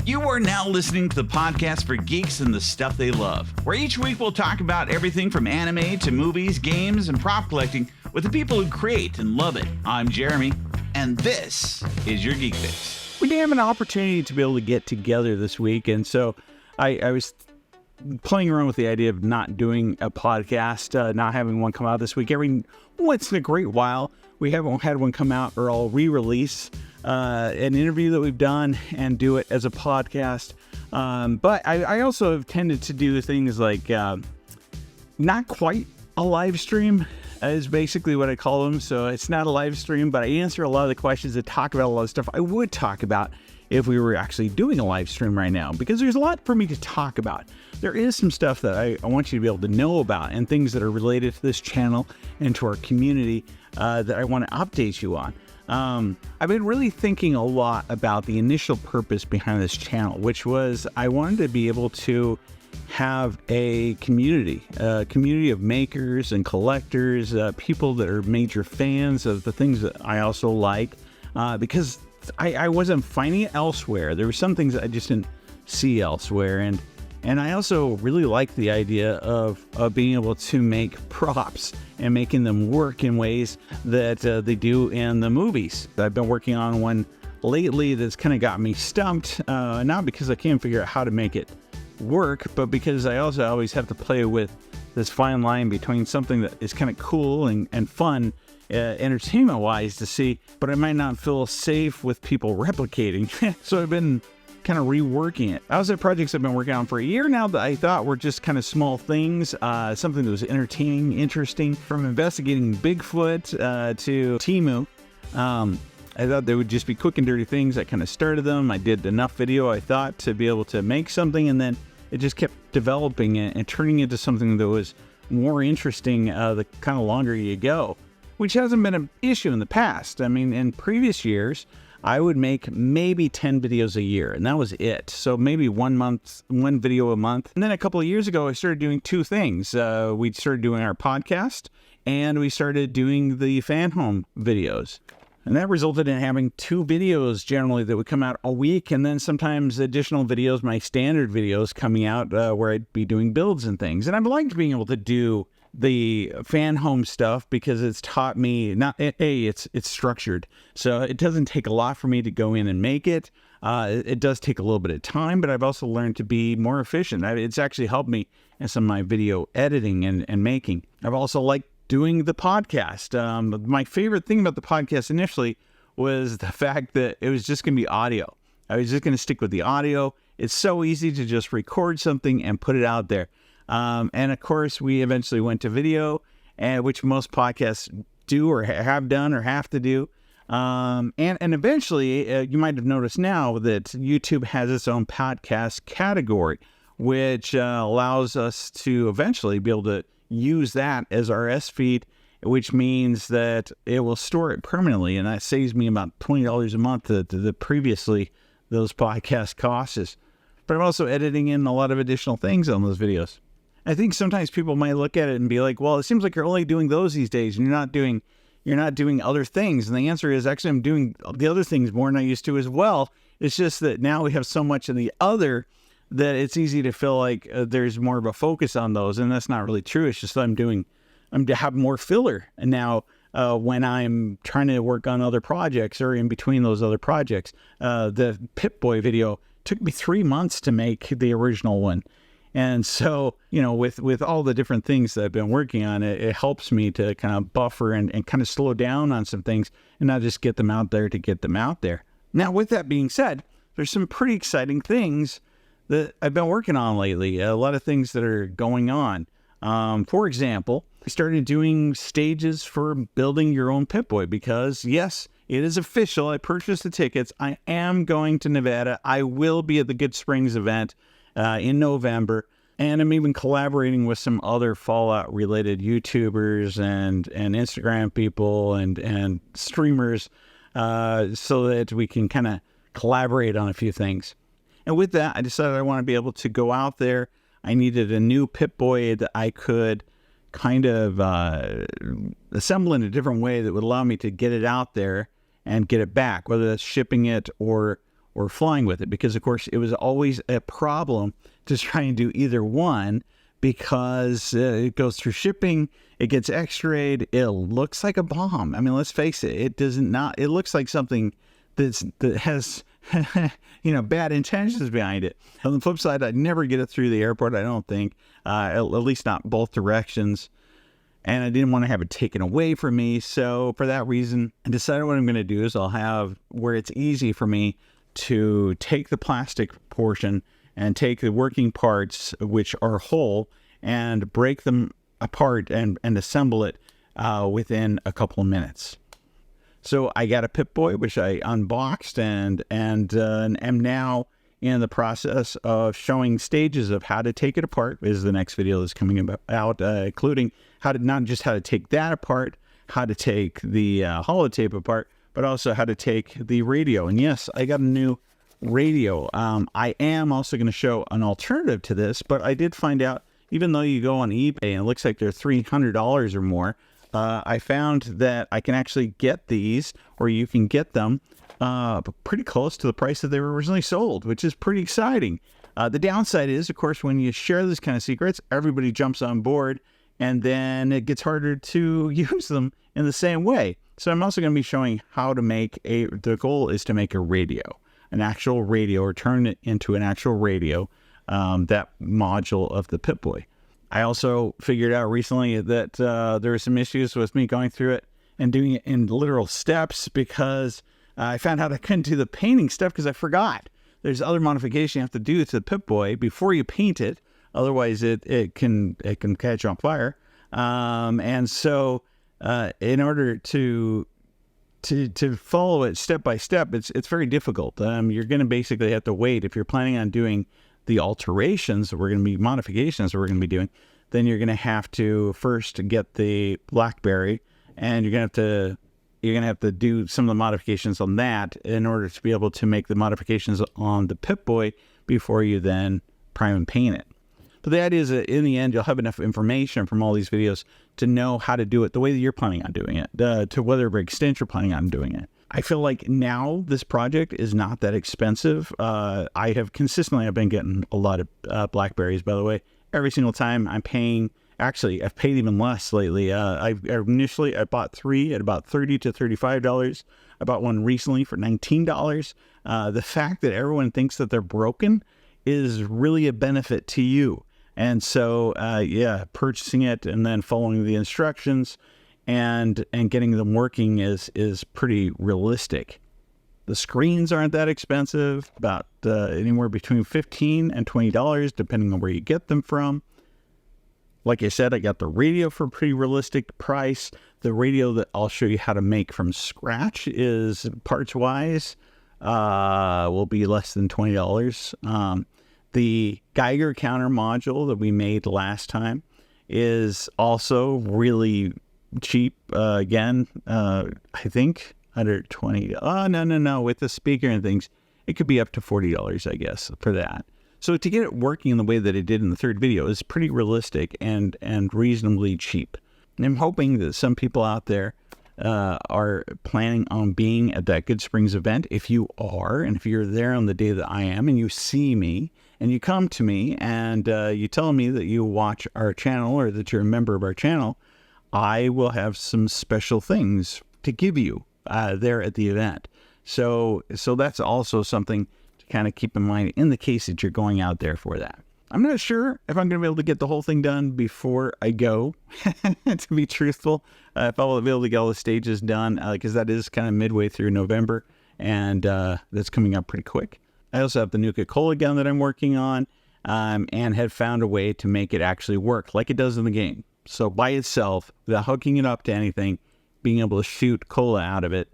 You are now listening to the podcast for geeks and the stuff they love, where each week we'll talk about everything from anime to movies, games, and prop collecting with the people who create and love it. I'm Jeremy, and this is your Geek Fix. We didn't have an opportunity to be able to get together this week, and so I was playing around with the idea of not doing a podcast, not having one come out this week. Every once in a great while, we haven't had one come out, or I'll re-release an interview that we've done and do it as a podcast. But I also have tended to do things like not quite a live stream is basically what I call them. So it's not a live stream, but I answer a lot of the questions and talk about a lot of stuff I would talk about if we were actually doing a live stream right now, because there's a lot for me to talk about. There is some stuff that I want you to be able to know about, and things that are related to this channel and to our community that I want to update you on. I've been really thinking a lot about the initial purpose behind this channel, which was I wanted to be able to have a community of makers and collectors, people that are major fans of the things that I also like, because I wasn't finding it elsewhere. There were some things that I just didn't see elsewhere, and I also really like the idea of being able to make props and making them work in ways that they do in the movies. I've been working on one lately that's kind of got me stumped, not because I can't figure out how to make it work, but because I also always have to play with this fine line between something that is kind of cool and fun, entertainment-wise to see, but I might not feel safe with people replicating. So I've been kind of reworking it. I also have projects I've been working on for a year now that I thought were just kind of small things, something that was entertaining, interesting, from investigating Bigfoot to Temu. I thought they would just be quick and dirty things. I kind of started them. I did enough video, I thought, to be able to make something, and then it just kept developing and turning into something that was more interesting the kind of longer you go, which hasn't been an issue in the past. I mean, in previous years, I would make maybe 10 videos a year, and that was it. So maybe one video a month. And then a couple of years ago, I started doing two things. We started doing our podcast, and we started doing the fan home videos. And that resulted in having two videos generally that would come out a week, and then sometimes additional videos, my standard videos coming out where I'd be doing builds and things. And I've liked being able to do the fan home stuff because it's taught me it's structured, so it doesn't take a lot for me to go in and make it. It does take a little bit of time, but I've also learned to be more efficient. It's actually helped me in some of my video editing and making. I've also liked doing the podcast. My favorite thing about the podcast initially was the fact that it was just going to be audio. I was just going to stick with the audio. It's so easy to just record something and put it out there. And of course, we eventually went to video, which most podcasts do or have done or have to do. And eventually, you might have noticed now that YouTube has its own podcast category, which allows us to eventually be able to use that as RSS feed, which means that it will store it permanently. And that saves me about $20 a month that previously those podcast costs us. But I'm also editing in a lot of additional things on those videos. I think sometimes people might look at it and be like, well, it seems like you're only doing those these days, and you're not doing other things. And the answer is, actually, I'm doing the other things more than I used to as well. It's just that now we have so much of the other that it's easy to feel like there's more of a focus on those. And that's not really true. It's just that I'm to have more filler. And now when I'm trying to work on other projects or in between those other projects, the Pip-Boy video took me 3 months to make the original one. And so, with all the different things that I've been working on, it helps me to kind of buffer and kind of slow down on some things and not just get them out there to get them out there. Now, with that being said, there's some pretty exciting things that I've been working on lately. A lot of things that are going on. For example, I started doing stages for building your own Pip-Boy because, yes, it is official. I purchased the tickets. I am going to Nevada. I will be at the Good Springs event in November, and I'm even collaborating with some other Fallout-related YouTubers and Instagram people and streamers so that we can kind of collaborate on a few things. And with that, I decided I want to be able to go out there. I needed a new Pip-Boy that I could kind of assemble in a different way that would allow me to get it out there and get it back, whether that's shipping it or or flying with it, because of course it was always a problem to try and do either one, because it goes through shipping, it gets x-rayed, it looks like a bomb. I mean, let's face it, it looks like something that has bad intentions behind it. On the flip side, I'd never get it through the airport, I don't think, at least not both directions. And I didn't want to have it taken away from me. So for that reason, I decided what I'm going to do is I'll have where it's easy for me to take the plastic portion and take the working parts, which are whole, and break them apart and assemble it within a couple of minutes. So I got a Pip-Boy, which I unboxed and am now in the process of showing stages of how to take it apart. Is the next video that's coming out, including how to take that apart, how to take the holotape apart, but also how to take the radio. And yes, I got a new radio. I am also going to show an alternative to this, but I did find out, even though you go on eBay and it looks like they're $300 or more, I found that I can actually get these, or you can get them pretty close to the price that they were originally sold, which is pretty exciting. The downside is, of course, when you share this kind of secrets, everybody jumps on board, and then it gets harder to use them in the same way. So I'm also going to be showing how to make the goal is to make a radio, an actual radio, or turn it into an actual radio, that module of the Pip-Boy. I also figured out recently that there were some issues with me going through it and doing it in literal steps, because I found out I couldn't do the painting stuff because I forgot. There's other modification you have to do to the Pip-Boy before you paint it. Otherwise, it can catch on fire. And so in order to follow it step by step, it's very difficult. You're going to basically have to wait. If you're planning on doing the alterations that modifications that we're going to be doing, then you're going to have to first get the BlackBerry, and you're going to have to do some of the modifications on that in order to be able to make the modifications on the Pip-Boy before you then prime and paint it. But the idea is that in the end, you'll have enough information from all these videos to know how to do it the way that you're planning on doing it, to whatever extent you're planning on doing it. I feel like now this project is not that expensive. I've been getting a lot of BlackBerries, by the way. Every single time I'm paying, actually, I've paid even less lately. I bought 3 at about $30 to $35. I bought one recently for $19. The fact that everyone thinks that they're broken is really a benefit to you. And so, purchasing it and then following the instructions and getting them working is pretty realistic. The screens aren't that expensive, about anywhere between $15 and $20, depending on where you get them from. Like I said, I got the radio for a pretty realistic price. The radio that I'll show you how to make from scratch is, parts-wise, will be less than $20. The Geiger counter module that we made last time is also really cheap. Again, I think under 20. Oh, no. With the speaker and things, it could be up to $40, I guess, for that. So to get it working in the way that it did in the third video is pretty realistic and reasonably cheap. And I'm hoping that some people out there are planning on being at that Good Springs event. If you are, and if you're there on the day that I am, and you see me, and you come to me, and you tell me that you watch our channel or that you're a member of our channel, I will have some special things to give you there at the event. So that's also something to kind of keep in mind in the case that you're going out there for that. I'm not sure if I'm going to be able to get the whole thing done before I go, to be truthful. If I will be able to get all the stages done, because that is kind of midway through November, and that's coming up pretty quick. I also have the Nuka-Cola gun that I'm working on, and have found a way to make it actually work like it does in the game. So by itself, without hooking it up to anything, being able to shoot cola out of it,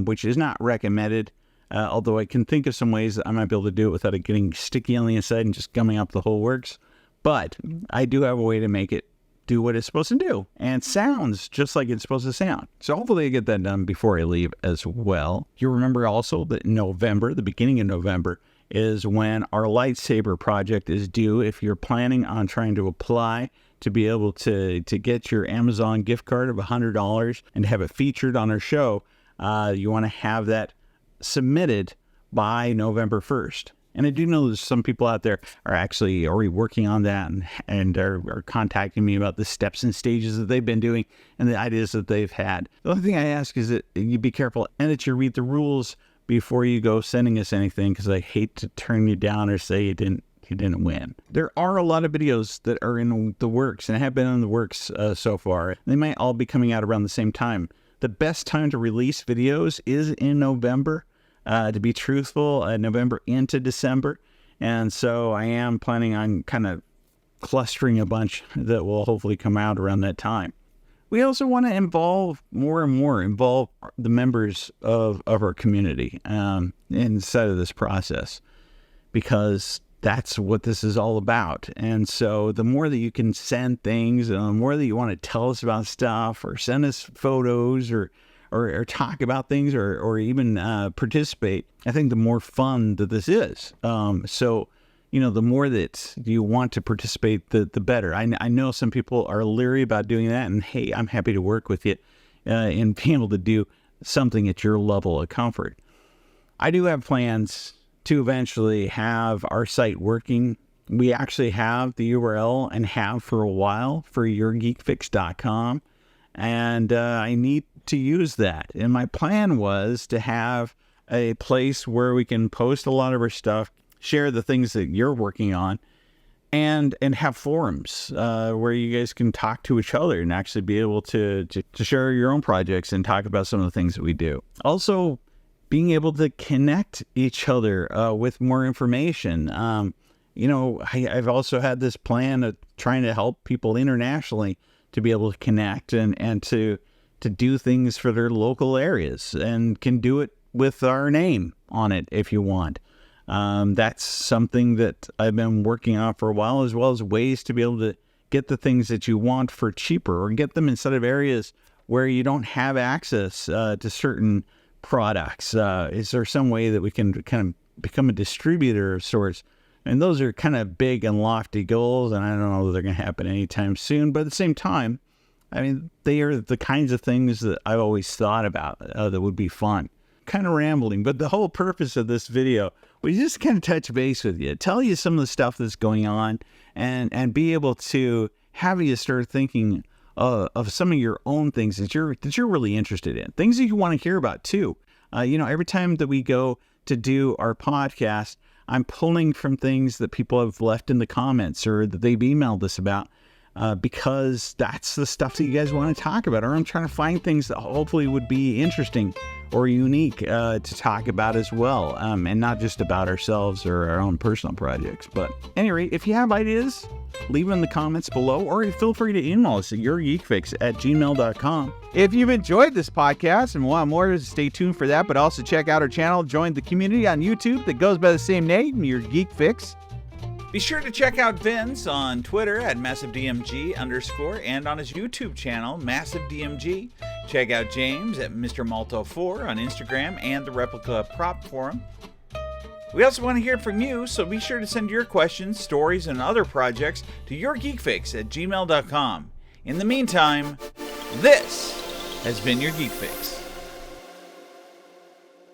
which is not recommended. Although I can think of some ways that I might be able to do it without it getting sticky on the inside and just gumming up the whole works. But I do have a way to make it do what it's supposed to do and sounds just like it's supposed to sound. So hopefully I get that done before I leave as well. You remember also that November, the beginning of November, is when our lightsaber project is due. If you're planning on trying to apply to be able to get your Amazon gift card of $100 and have it featured on our show, you want to have that submitted by November 1st. And I do know there's some people out there are actually already working on that and are contacting me about the steps and stages that they've been doing and the ideas that they've had. The only thing I ask is that you be careful and that you read the rules before you go sending us anything, because I hate to turn you down or say you didn't win. There are a lot of videos that are in the works and have been in the works so far. They might all be coming out around the same time. The best time to release videos is in November. To be truthful, November into December. And so I am planning on kind of clustering a bunch that will hopefully come out around that time. We also want to involve the members of our community inside of this process, because that's what this is all about. And so the more that you can send things, and the more that you want to tell us about stuff or send us photos or talk about things or even participate, I think the more fun that this is. So, the more that you want to participate, the better. I know some people are leery about doing that, and hey, I'm happy to work with you in being able to do something at your level of comfort. I do have plans to eventually have our site working. We actually have the URL and have for a while for yourgeekfix.com, and I need to use that. And my plan was to have a place where we can post a lot of our stuff, share the things that you're working on, and have forums where you guys can talk to each other and actually be able to share your own projects and talk about some of the things that we do. Also, being able to connect each other with more information. I've also had this plan of trying to help people internationally to be able to connect and to do things for their local areas, and can do it with our name on it if you want. That's something that I've been working on for a while, as well as ways to be able to get the things that you want for cheaper, or get them instead of areas where you don't have access to certain products. Is there some way that we can kind of become a distributor of sorts? And those are kind of big and lofty goals, and I don't know if they're going to happen anytime soon. But at the same time, I mean, they are the kinds of things that I've always thought about that would be fun. Kind of rambling, but the whole purpose of this video was just kind of touch base with you, tell you some of the stuff that's going on, and be able to have you start thinking of some of your own things that you're really interested in, things that you want to hear about too. Every time that we go to do our podcast, I'm pulling from things that people have left in the comments or that they've emailed us about, because that's the stuff that you guys want to talk about. Or I'm trying to find things that hopefully would be interesting or unique to talk about as well, and not just about ourselves or our own personal projects. But at any rate, if you have ideas, leave them in the comments below, or feel free to email us at yourgeekfix@gmail.com. If you've enjoyed this podcast and want more, stay tuned for that, but also check out our channel, join the community on YouTube that goes by the same name, Your Geek Fix. Be sure to check out Vinz on Twitter at massivedmg_ and on his YouTube channel, massivedmg. Check out James at Mr. Malto4 on Instagram and the Replica Prop Forum. We also want to hear from you, so be sure to send your questions, stories, and other projects to yourgeekfix@gmail.com. In the meantime, this has been Your Geek Fix.